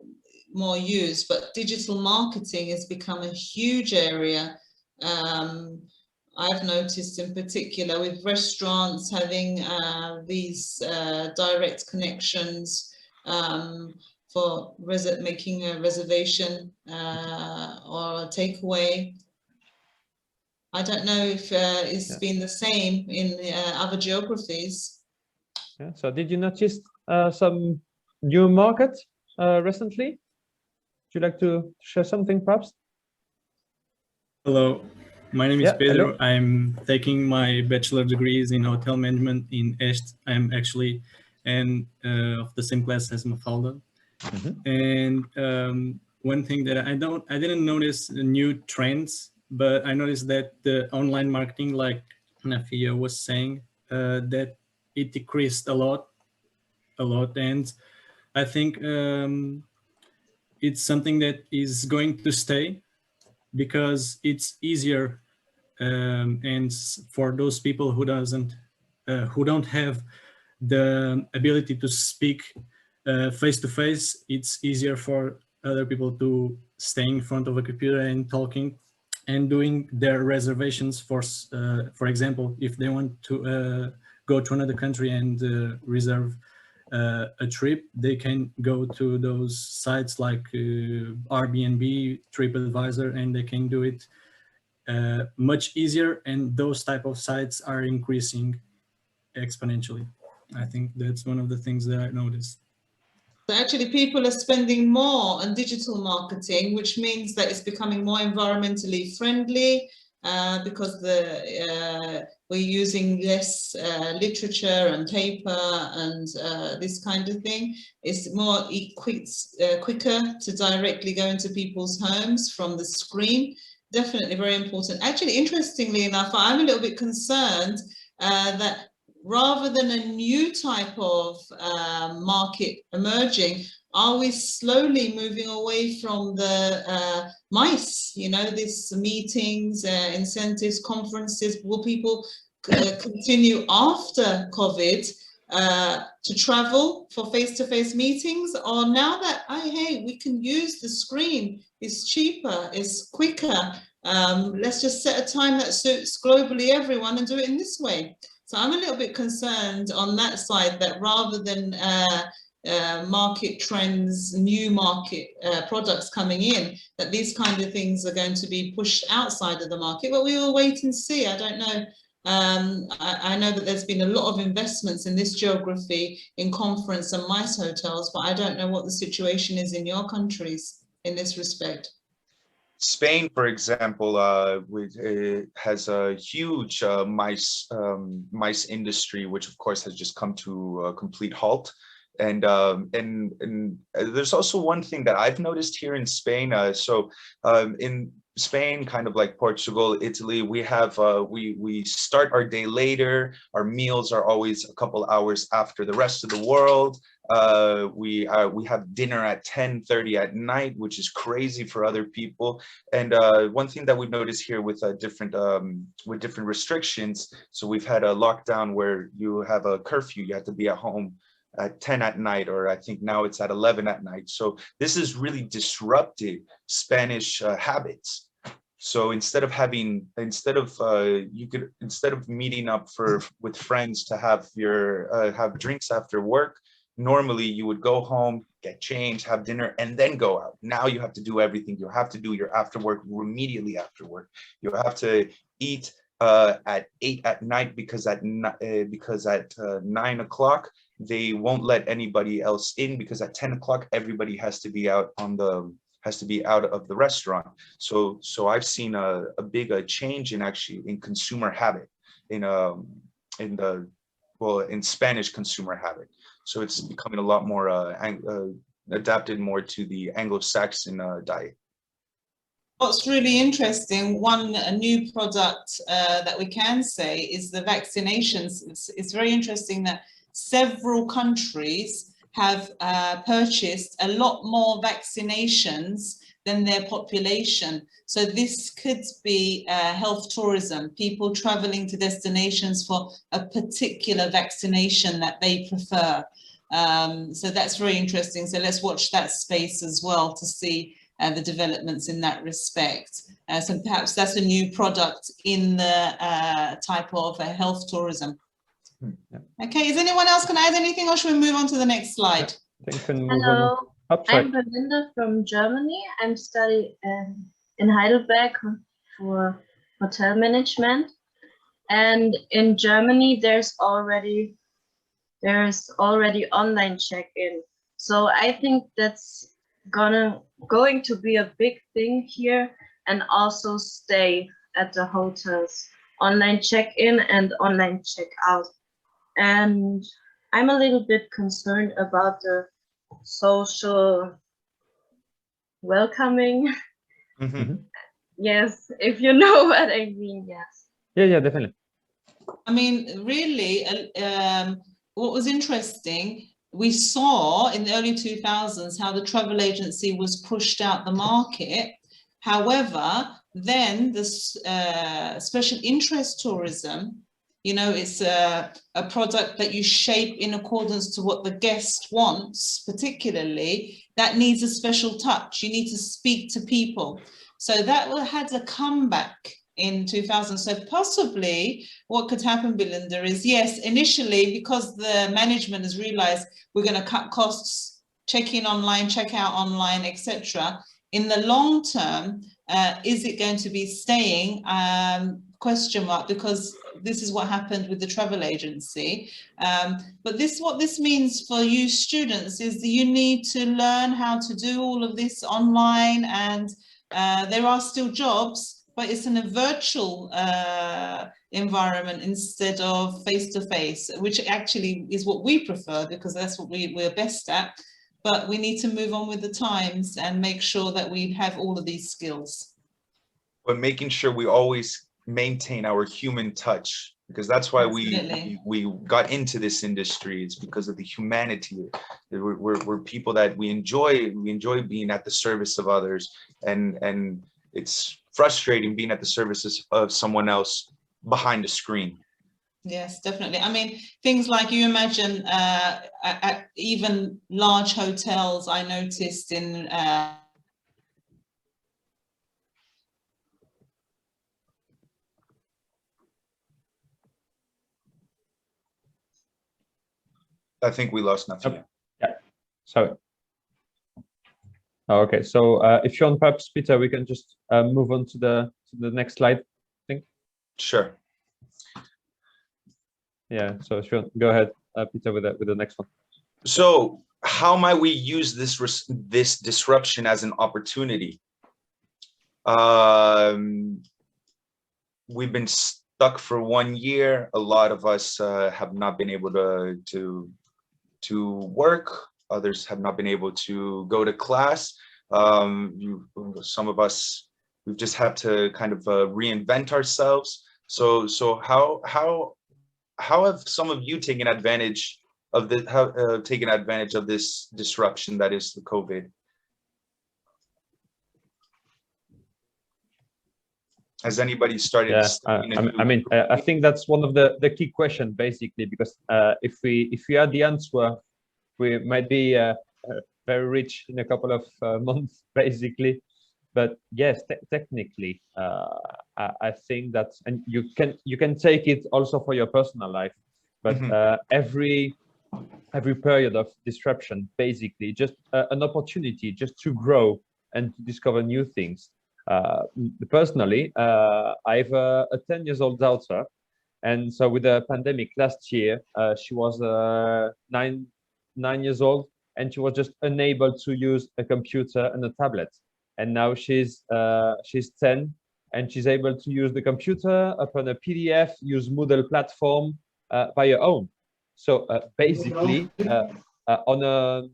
more used, but digital marketing has become a huge area. I've noticed in particular with restaurants having these direct connections for making a reservation or a takeaway. I don't know if it's been the same in other geographies. Yeah. So did you notice some new market recently? Would you like to share something perhaps? Hello, my name is Pedro. Hello. I'm taking my bachelor degrees in hotel management in Est. I'm actually of the same class as Mafalda. And one thing that I didn't notice the new trends, but I noticed that the online marketing, like Nafia was saying, that it decreased a lot. And I think it's something that is going to stay because it's easier. And for those people who don't have the ability to speak face to face, it's easier for other people to stay in front of a computer and talking and doing their reservations for example, if they want to go to another country and reserve a trip, they can go to those sites like Airbnb, TripAdvisor, and they can do it much easier. And those type of sites are increasing exponentially. I think that's one of the things that I noticed. So actually people are spending more on digital marketing, which means that it's becoming more environmentally friendly because we're using less literature and paper and this kind of thing. It's more quicker to directly go into people's homes from the screen. Definitely very important. Actually, interestingly enough, I'm a little bit concerned that rather than a new type of market emerging, are we slowly moving away from the MICE, you know, these meetings, incentives, conferences? Will people continue after COVID to travel for face-to-face meetings? Or now that, hey, we can use the screen, it's cheaper, it's quicker, let's just set a time that suits globally everyone and do it in this way. So I'm a little bit concerned on that side, that rather than market trends, new market products coming in, that these kind of things are going to be pushed outside of the market. But we will wait and see. I don't know. I know that there's been a lot of investments in this geography in conference and MICE hotels, but I don't know what the situation is in your countries in this respect. Spain, for example, has a huge MICE industry, which of course has just come to a complete halt. And there's also one thing that I've noticed here in Spain. In Spain, kind of like Portugal, Italy, we have we start our day later. Our meals are always a couple hours after the rest of the world. We have dinner at 10:30 at night, which is crazy for other people. And one thing that we notice here with different restrictions, so we've had a lockdown where you have a curfew, you have to be at home at 10 at night, or I think now it's at 11 at night. So this has really disrupted Spanish habits. So instead of meeting up with friends to have drinks after work, normally you would go home, get changed, have dinner, and then go out. Now you have to do everything. You have to do your after work immediately after work. You have to eat at 8 at night because at 9 o'clock they won't let anybody else in, because at 10 o'clock everybody has to be out of the restaurant. So I've seen a big change in consumer habit in Spanish consumer habit. So it's becoming a lot more adapted more to the Anglo-Saxon diet. What's really interesting, a new product that we can say is the vaccinations. It's very interesting that several countries have purchased a lot more vaccinations than their population. So this could be health tourism, people traveling to destinations for a particular vaccination that they prefer. So that's very interesting. So let's watch that space as well to see the developments in that respect. So perhaps that's a new product in the type of health tourism. Okay, is anyone else going to add anything, or should we move on to the next slide? Hello, I'm Belinda from Germany. I'm studying in Heidelberg for hotel management. And in Germany, there's already online check-in. So I think that's going to be a big thing here, and also stay at the hotels. Online check-in and online check-out. And I'm a little bit concerned about the social welcoming. Mm-hmm. Yes, if you know what I mean, yes. Yeah, definitely. I mean, really, what was interesting, we saw in the early 2000s how the travel agency was pushed out the market. However, then this special interest tourism, you know, it's a product that you shape in accordance to what the guest wants, particularly, that needs a special touch. You need to speak to people. So that had a comeback in 2000. So possibly what could happen, Belinda, is yes, initially, because the management has realized we're going to cut costs, check in online, check out online, etc. In the long term, is it going to be staying? Question mark, because this is what happened with the travel agency. But what this means for you students is that you need to learn how to do all of this online, and there are still jobs, but it's in a virtual environment instead of face-to-face, which actually is what we prefer because that's what we're best at. But we need to move on with the times and make sure that we have all of these skills. But making sure we always maintain our human touch, because that's why we got into this industry. It's because of the humanity. We're people that we enjoy being at the service of others, and it's frustrating being at the services of someone else behind a screen. Yes, definitely. I mean, things like you imagine at even large hotels, I noticed in I think we lost nothing. Yeah, sorry. Okay, so if you want, perhaps Peter, we can just move on to the next slide, I think. Sure. Yeah, so if you want, go ahead, Peter, with the next one. So how might we use this disruption as an opportunity? We've been stuck for 1 year. A lot of us have not been able to work. Others have not been able to go to class. Some of us, we've just had to kind of reinvent ourselves. So how have some of you taken advantage of this disruption that is the COVID? Has anybody started? Yeah, I mean, I think that's one of the key questions, basically, because if we had the answer, we might be very rich in a couple of months, basically. But yes, technically, I think that, and you can take it also for your personal life. But every period of disruption, basically, just an opportunity just to grow and to discover new things. Personally, I have a 10-year-old daughter, and so with the pandemic last year, she was 9 years old, and she was just unable to use a computer and a tablet. And now she's 10, and she's able to use the computer, open a PDF, use Moodle platform by her own. So basically, on a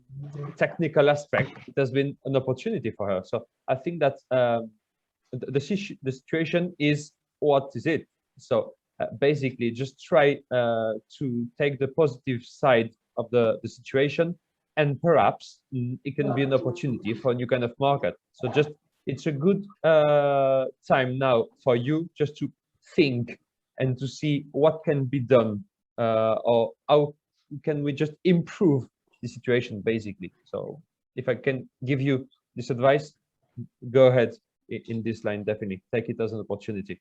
technical aspect, it has been an opportunity for her. So I think that the situation is what is it. So basically, just try to take the positive side of the situation, and perhaps it can be an opportunity for a new kind of market. So just it's a good time now for you just to think and to see what can be done, or how can we just improve the situation, basically. So if I can give you this advice, go ahead in this line. Definitely take it as an opportunity,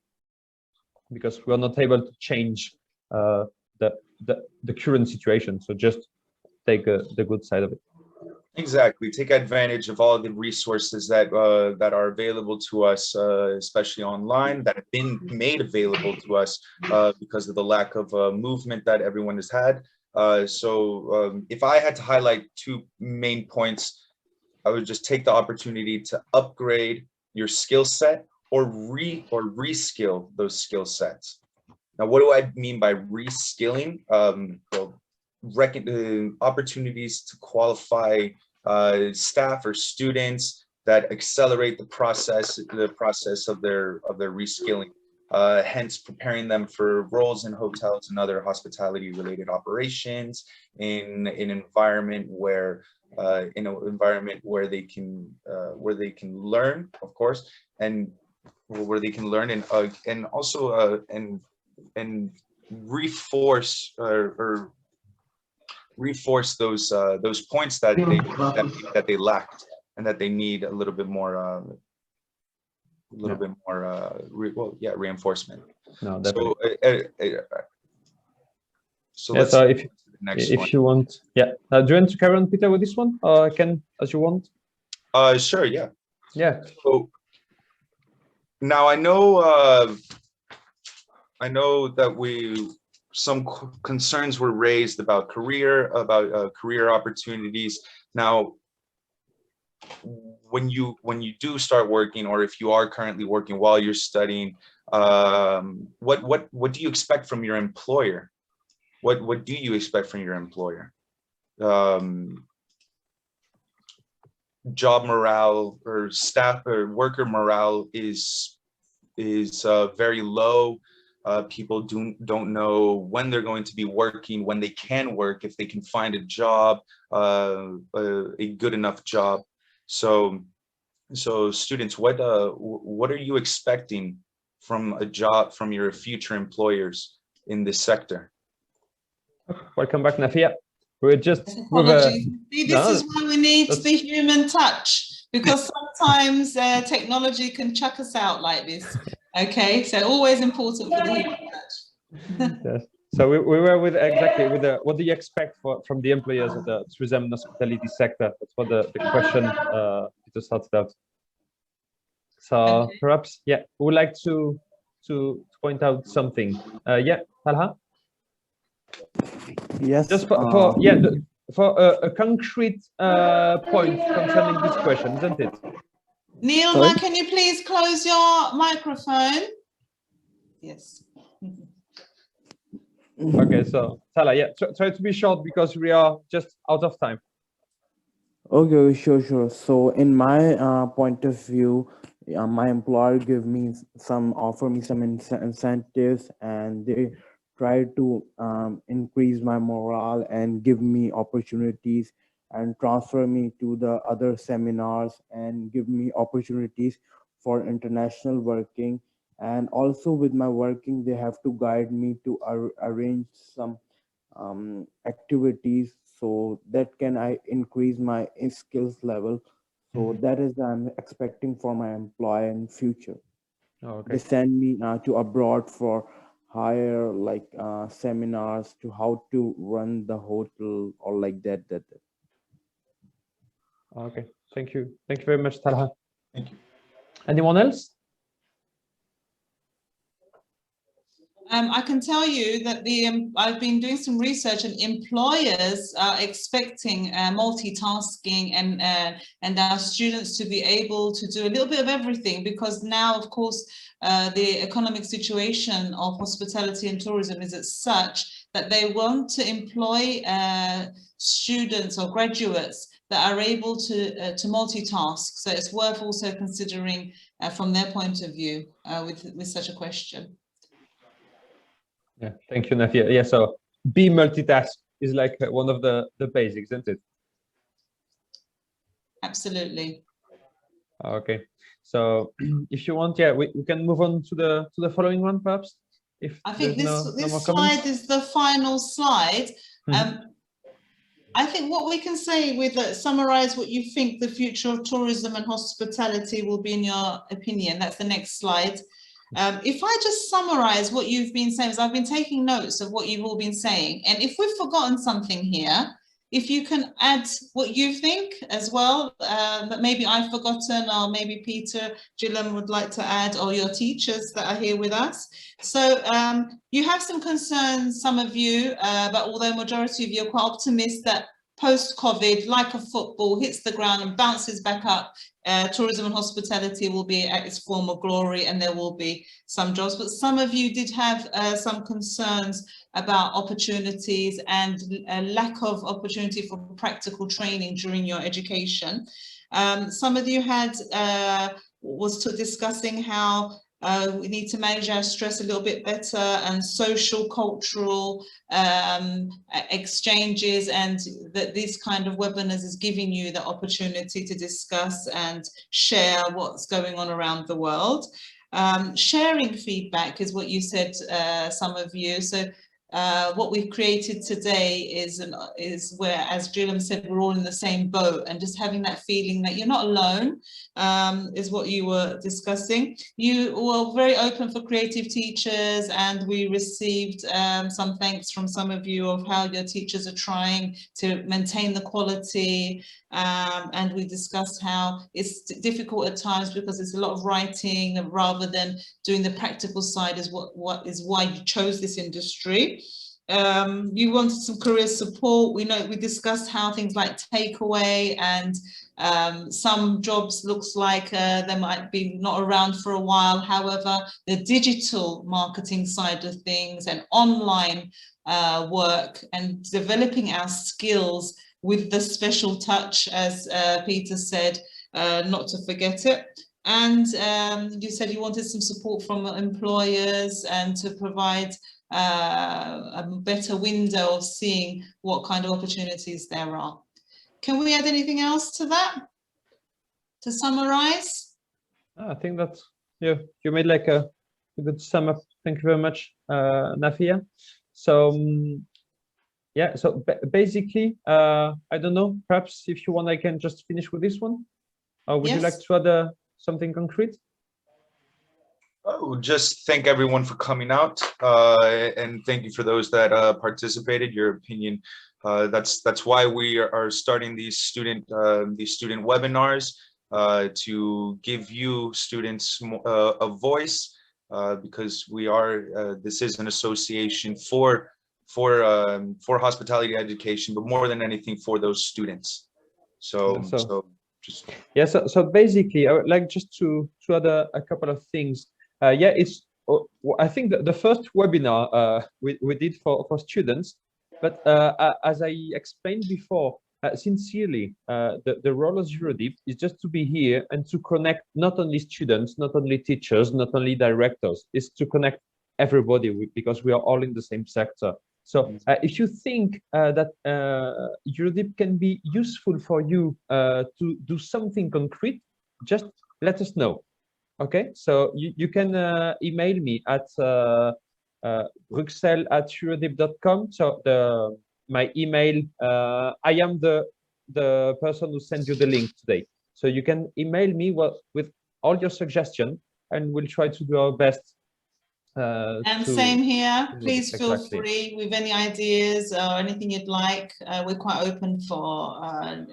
because we're not able to change the current situation. So just take the good side of it. Exactly. Take advantage of all the resources that are available to us, especially online, that have been made available to us because of the lack of movement that everyone has had. So if I had to highlight 2 main points, I would just take the opportunity to upgrade your skill set or reskill those skill sets. Now, what do I mean by reskilling? Well, opportunities to qualify staff or students that accelerate the process of their reskilling, hence preparing them for roles in hotels and other hospitality related operations in an environment where they can learn, of course, and where they can learn and also and reinforce reinforce those points that they lacked and that they need a little bit more little bit more, reinforcement. No, definitely. So yeah, let's so move to the next one. if you want, do you want to carry on, Peter, with this one, or I can, as you want? Sure, yeah. Yeah. So now I know that some concerns were raised about career opportunities. Now, when you do start working, or if you are currently working while you're studying, what do you expect from your employer? What do you expect from your employer? Job morale or staff or worker morale is very low. People don't know when they're going to be working, when they can work, if they can find a job, a good enough job. So students, what are you expecting from a job, from your future employers in this sector? Welcome back, Nafia. We're just See, this is why we need the human touch, because sometimes technology can chuck us out like this. Okay, so always important for the human touch. Yes. So we were with what do you expect from the employers of the tourism and hospitality sector? That's what the question Peter started out. So perhaps, we would like to point out something. Talha? Yes. Just for a concrete point concerning this question, isn't it? Neil, can you please close your microphone? Yes. Okay, so Talha, try to be short because we are just out of time. Okay, sure. So in my point of view, my employer offer me some incentives, and they try to increase my morale and give me opportunities and transfer me to the other seminars and give me opportunities for international working. And also with my working, they have to guide me to arrange some activities so that I increase my skills level. So that is I'm expecting for my employer in future. They send me to abroad for higher seminars to how to run the hotel or like that. Okay, thank you very much, Talha. Thank you. Anyone else? I can tell you that I've been doing some research, and employers are expecting multitasking and our students to be able to do a little bit of everything, because now, of course, the economic situation of hospitality and tourism is as such that they want to employ students or graduates that are able to multitask. So it's worth also considering from their point of view with such a question. Yeah, thank you, Nafia. Yeah, so be multitask is like one of the basics, isn't it? Absolutely. Okay, so if you want, we can move on to the following one, perhaps. If I think this slide is the final slide. I think what we can say with summarize what you think the future of tourism and hospitality will be in your opinion. That's the next slide. If I just summarize what you've been saying, I've been taking notes of what you've all been saying, and if we've forgotten something here, if you can add what you think as well, that maybe I've forgotten, or maybe Peter, Gillian would like to add, or your teachers that are here with us. So you have some concerns, some of you, but although majority of you are quite optimistic that post-COVID, like a football, hits the ground and bounces back up, tourism and hospitality will be at its former glory, and there will be some jobs. But some of you did have some concerns about opportunities and a lack of opportunity for practical training during your education. Some of you had was discussing how we need to manage our stress a little bit better, and social, cultural exchanges, and that this kind of webinars is giving you the opportunity to discuss and share what's going on around the world. Sharing feedback is what you said, some of you. So what we've created today is where, as Julian said, we're all in the same boat, and just having that feeling that you're not alone is what you were discussing. You were very open for creative teachers, and we received some thanks from some of you of how your teachers are trying to maintain the quality, and we discussed how it's difficult at times because it's a lot of writing rather than doing the practical side is what is why you chose this industry. You wanted some career support. We discussed how things like takeaway and some jobs looks like they might be not around for a while. However, the digital marketing side of things and online work and developing our skills with the special touch, as Peter said, not to forget it. And you said you wanted some support from employers and to provide a better window of seeing what kind of opportunities there are. Can we add anything else to that, to summarize? I think that you made like a good sum up. Thank you very much, Nafia. So yeah, so basically, I don't know, perhaps if you want, I can just finish with this one. Or would you like to add something concrete? Oh, just thank everyone for coming out, and thank you for those that participated. Your opinion, that's why we are starting these student webinars, to give you students a voice, because we are this is an association for hospitality education, but more than anything for those students. So basically, I would like just to add a couple of things. Yeah, it's I think the first webinar we did for students, but as I explained before, sincerely, the role of EURHODIP is just to be here and to connect not only students, not only teachers, not only directors, is to connect everybody because we are all in the same sector. So if you think that EURHODIP can be useful for you to do something concrete, just let us know. Okay, so you can email me at bruxelles@eurodip.com. So my email, I am the person who sent you the link today. So you can email me with all your suggestions, and we'll try to do our best. And same here. Please feel free with any ideas or anything you'd like. We're quite open for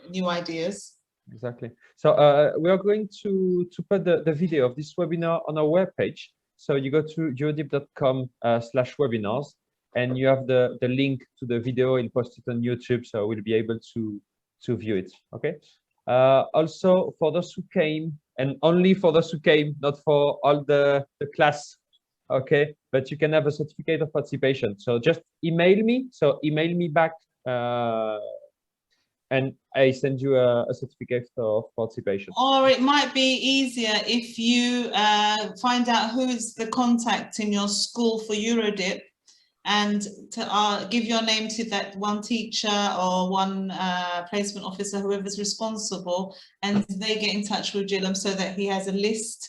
new ideas. Exactly. So we are going to put the video of this webinar on our webpage. So you go to eurodip.com/webinars, and you have the link to the video. I'll post it on YouTube, so we'll be able to view it. Okay. Also, for those who came, and only for those who came, not for all the class. Okay, but you can have a certificate of participation. So just email me. So email me back. And I send you a certificate of participation. Or it might be easier if you find out who is the contact in your school for EURHODIP, and to give your name to that one teacher or one placement officer, whoever's responsible, and they get in touch with Gilliam so that he has a list.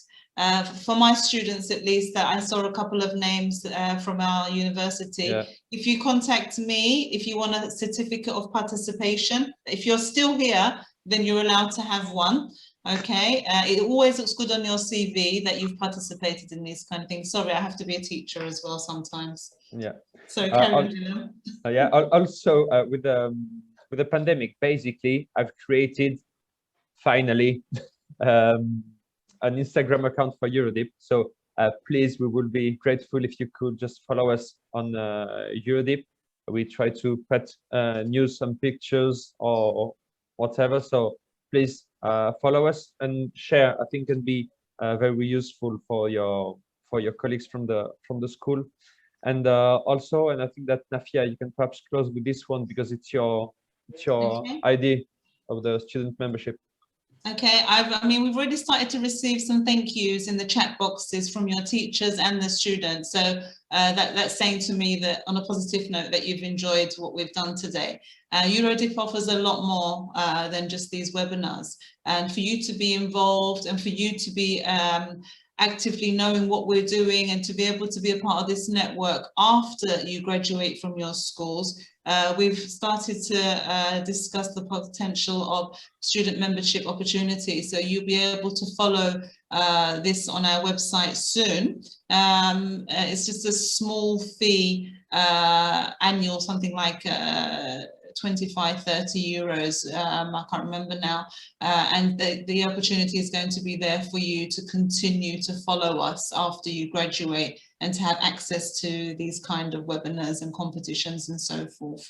For my students, at least, that I saw a couple of names from our university. Yeah. If you contact me, if you want a certificate of participation, if you're still here, then you're allowed to have one. Okay, it always looks good on your CV that you've participated in these kind of things. Sorry, I have to be a teacher as well sometimes. Yeah. So carry on. Yeah. Also, with the pandemic, basically, I've created finally. An Instagram account for EURHODIP. So please, we will be grateful if you could just follow us on EURHODIP. We try to put news and pictures or whatever. So please follow us and share. I think can be very useful for your colleagues from the school. And also, and I think that Nafia, you can perhaps close with this one because it's your ID of the student membership. Okay, I mean, we've already started to receive some thank yous in the chat boxes from your teachers and the students. So that's saying to me that on a positive note that you've enjoyed what we've done today. EURHODIP offers a lot more than just these webinars, and for you to be involved and for you to be actively knowing what we're doing and to be able to be a part of this network after you graduate from your schools. We've started to discuss the potential of student membership opportunities. So you'll be able to follow this on our website soon. It's just a small fee, annual, something like 25, 30 euros, I can't remember now, and the opportunity is going to be there for you to continue to follow us after you graduate and to have access to these kind of webinars and competitions and so forth.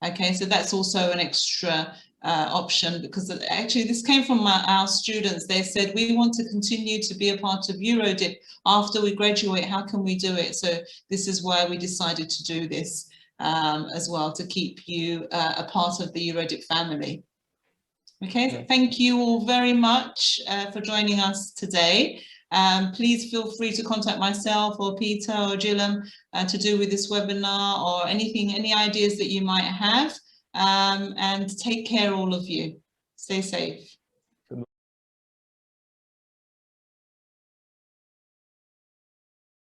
Okay, so that's also an extra option, because actually this came from our students. They said, we want to continue to be a part of EURHODIP after we graduate. How can we do it? So this is why we decided to do this as well, to keep you a part of the EURHODIP family. Okay, thank you all very much for joining us today. Please feel free to contact myself or Peter or Gilliam to do with this webinar or anything, any ideas that you might have. And take care, all of you. Stay safe.